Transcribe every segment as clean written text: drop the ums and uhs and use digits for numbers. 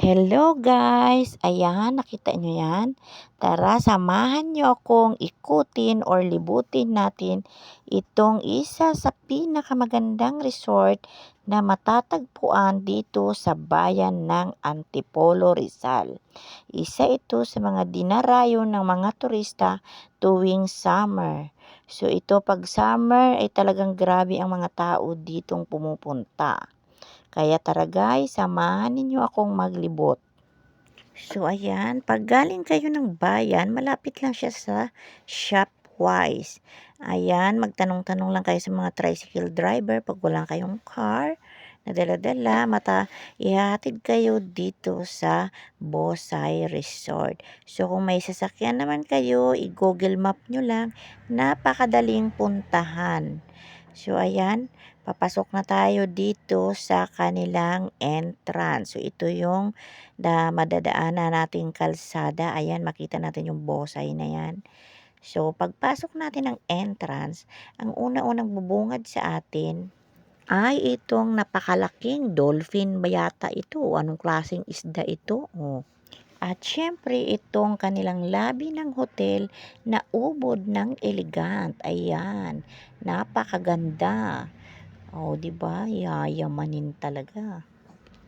Hello guys! Ayan, nakita nyo yan? Tara, samahan nyo akong ikutin or libutin natin itong isa sa pinakamagandang resort na matatagpuan dito sa bayan ng Antipolo, Rizal. Isa ito sa mga dinarayo ng mga turista tuwing summer. So ito pag summer ay talagang grabe ang mga tao ditong pumupunta. Kaya tara guys, samahan ninyo akong maglibot. So ayan, pag galing kayo ng bayan, malapit lang siya sa Shopwise. Ayan, magtanong-tanong lang kayo sa mga tricycle driver pag wala kayong car na dala-dala, ihahatid kayo dito sa Bosay Resort. So kung may sasakyan naman kayo, i-Google Map nyo lang, napakadaling puntahan. So ayan, papasok na tayo dito sa kanilang entrance. So ito yung madadaanan nating kalsada. Ayan, makita natin yung Bosay na yan. So pagpasok natin ng entrance, ang una-unang bubungad sa atin ay itong napakalaking dolphin ba yata ito? Anong klaseng isda ito? At syempre itong kanilang labi ng hotel na ubod ng elegant. Ayan, napakaganda. Di ba? Yayamanin talaga.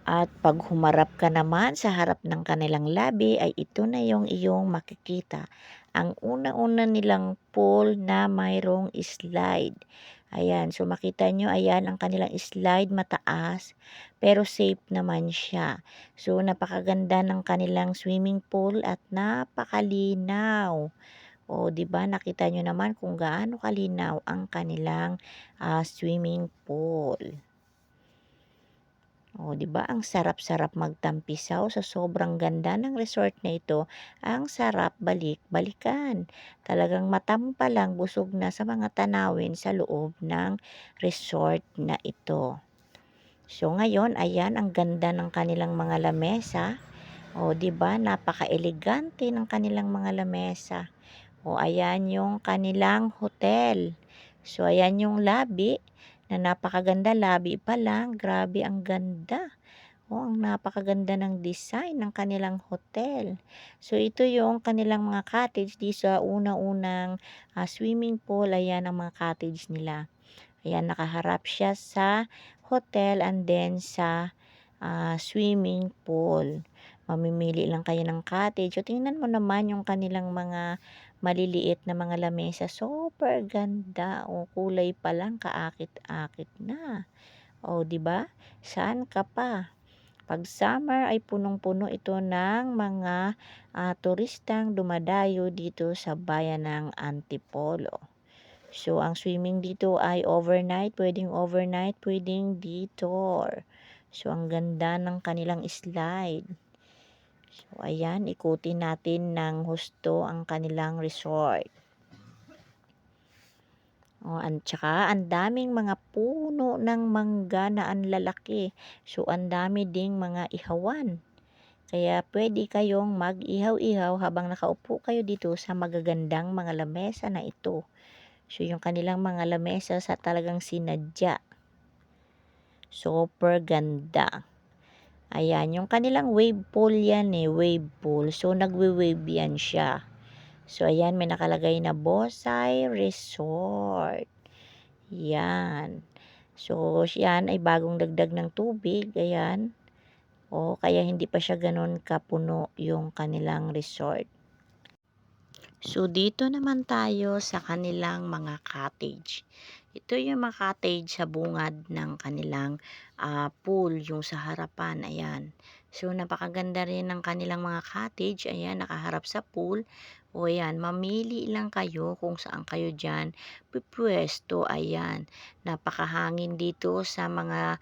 At pag humarap ka naman sa harap ng kanilang labi ay ito na yung iyong makikita. Ang una-una nilang pool na mayroong slide. Ayan, so makita nyo, ayan ang kanilang slide, mataas, pero safe naman siya. So napakaganda ng kanilang swimming pool at napakalinaw. Di ba nakita nyo naman kung gaano kalinaw ang kanilang swimming pool. Di ba ang sarap-sarap magtampisaw sa sobrang ganda ng resort na ito. Ang sarap balik-balikan. Talagang mata mo pa lang busog na sa mga tanawin sa loob ng resort na ito. So ngayon, ayan ang ganda ng kanilang mga lamesa. Di ba napaka-elegante ng kanilang mga lamesa. Ayan yung kanilang hotel. So ayan yung lobby na napakaganda, lobby pa lang, grabe ang ganda. Ang napakaganda ng design ng kanilang hotel. So ito yung kanilang mga cottage di sa una-unang swimming pool. Ayan ang mga cottage nila. Ayan, nakaharap siya sa hotel and then sa swimming pool. Mamimili lang kayo ng cottage. So tingnan mo naman yung kanilang mga maliliit na mga lamesa. Super ganda. Kulay pa lang kaakit-akit na. Di ba? Saan ka pa? Pag summer ay punong-puno ito ng mga turistang dumadayo dito sa bayan ng Antipolo. So ang swimming dito ay overnight, pwedeng detour. So ang ganda ng kanilang slide. So ayan, ikutin natin ng husto ang kanilang resort. At saka ang daming mga puno ng mangga na ang lalaki. So ang dami ding mga ihawan. Kaya pwede kayong mag-ihaw-ihaw habang nakaupo kayo dito sa magagandang mga lamesa na ito. So yung kanilang mga lamesa sa talagang sinadya. Super ganda. Ayan, yung kanilang wave pool yan wave pool. So nagwe-wave yan siya. So ayan, may nakalagay na Bosay Resort. Yan. So yan ay bagong dagdag ng tubig. Ayan. Kaya hindi pa siya ganun kapuno yung kanilang resort. So dito naman tayo sa kanilang mga cottage. Ito yung mga cottage sa bungad ng kanilang pool, yung sa harapan. Ayan. So napakaganda rin ng kanilang mga cottage. Ayan, nakaharap sa pool. Ayan, mamili lang kayo kung saan kayo dyan pipwesto. Ayan, napakahangin dito sa mga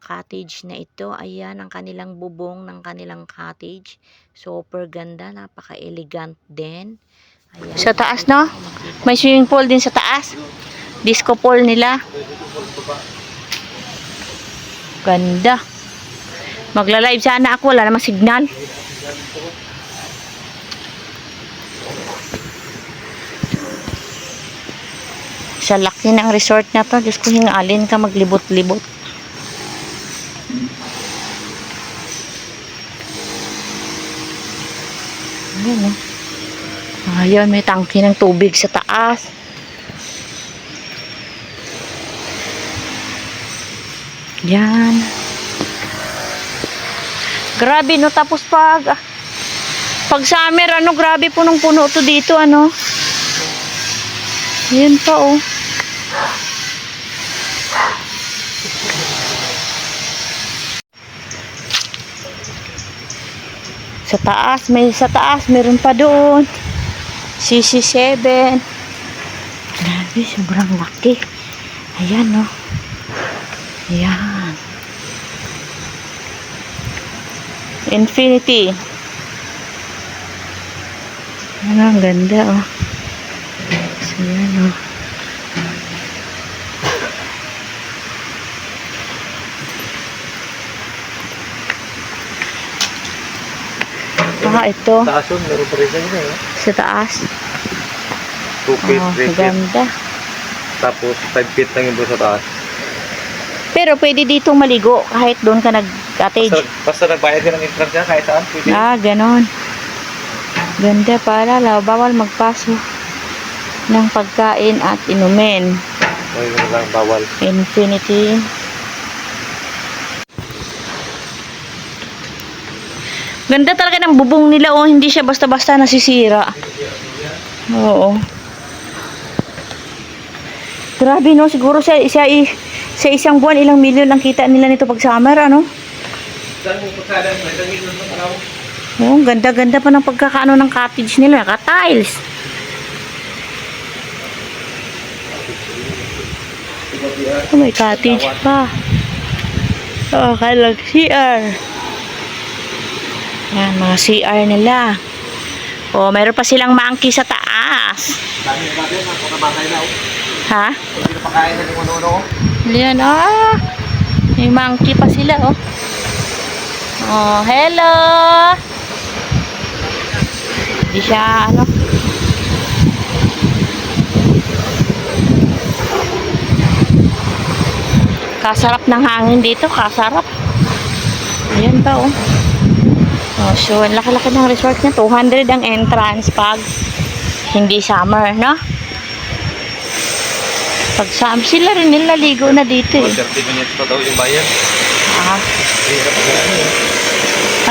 cottage na ito. Ayan ang kanilang bubong ng kanilang cottage. Super ganda, napaka-elegant din. Ayan, sa taas, no? May swimming pool din sa taas. Disco pool nila. Ganda. Magla-live sana ako, wala namang signal. Sa laki ng resort na to, Diyos ko, hingalin ka maglibot-libot. Ayan, oh. Ayan, may tangke ng tubig sa taas. Yan. Grabe, no? Tapos pag summer, ano, grabe punong-puno to dito, ano. Yan pa, oh. Sa taas, meron pa doon. CC7. Grabe, sobrang laki. Ayan, no. Ayan. Infinity. Ano, ang ganda, oh. So, yan, oh. Ito. Taas yun, meron pa rin sa inyo, eh. Sa taas. 2 feet, 3 feet. Ganda. Tapos 5 feet lang yung doon sa taas. Pero pwede ditong maligo kahit doon ka nag-cottage. Basta nagbayad ka ng entrance niya, kahit saan, pwede. Ganon. Ganda para bawal magpasok ng pagkain at inumin. Ay, yun lang, bawal. Infinity. Ganda talaga ng bubong nila, oh. Hindi siya basta-basta nasisira. Oo. Grabe, no? Siguro sa isang buwan, ilang milyon ang kita nila nito pag summer, ano? Oh, ganda-ganda pa ng pagkakaano ng cottage nila. Ka-tiles. Oh, may cottage pa. Oh, kalag CR. Yan, mga CR nila. Oh, meron pa silang monkey sa taas. Ha? Yan, may monkey pa sila, oh. Oh, hello. Hindi siya, ano. Kasarap ng hangin dito, kasarap. Ayan pa, oh. Oh, so, ang laki-laki ng resort niya. 200 ang entrance pag hindi summer, no? Pag summer, sila rin nilaligo na dito, eh. 30 minutes pa daw yung bayan.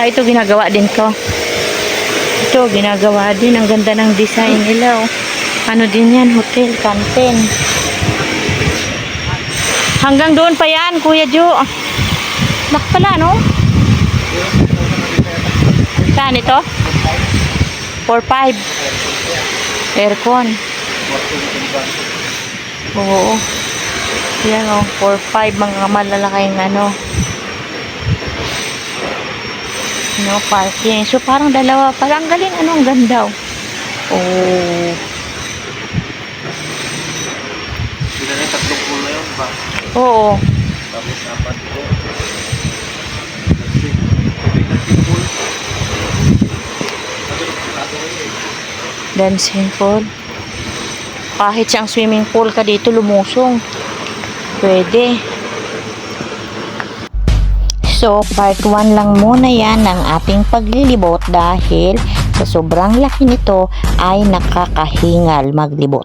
Ito ginagawa din to. Ito, ginagawa din. Ang ganda ng design nila, oh. Ano din yan? Hotel, canteen. Hanggang doon pa yan, Kuya Jo. Lak pala, no? Saan ito? 4-5. Aircon. Oo. Yan, oh. 4-5. Mga malalaking, ano. No, parking. So, parang dalawa. Parang galing, ano, ang ganda, oh. Oh. Sila na 3 pool na yun, ba? Oo. Tapos 4 ito. Dancing pool. Kahit siyang swimming pool ka dito, lumusong. Pwede. So, part 1 lang muna yan ng ating paglilibot dahil sa sobrang laki nito ay nakakahingal maglibot.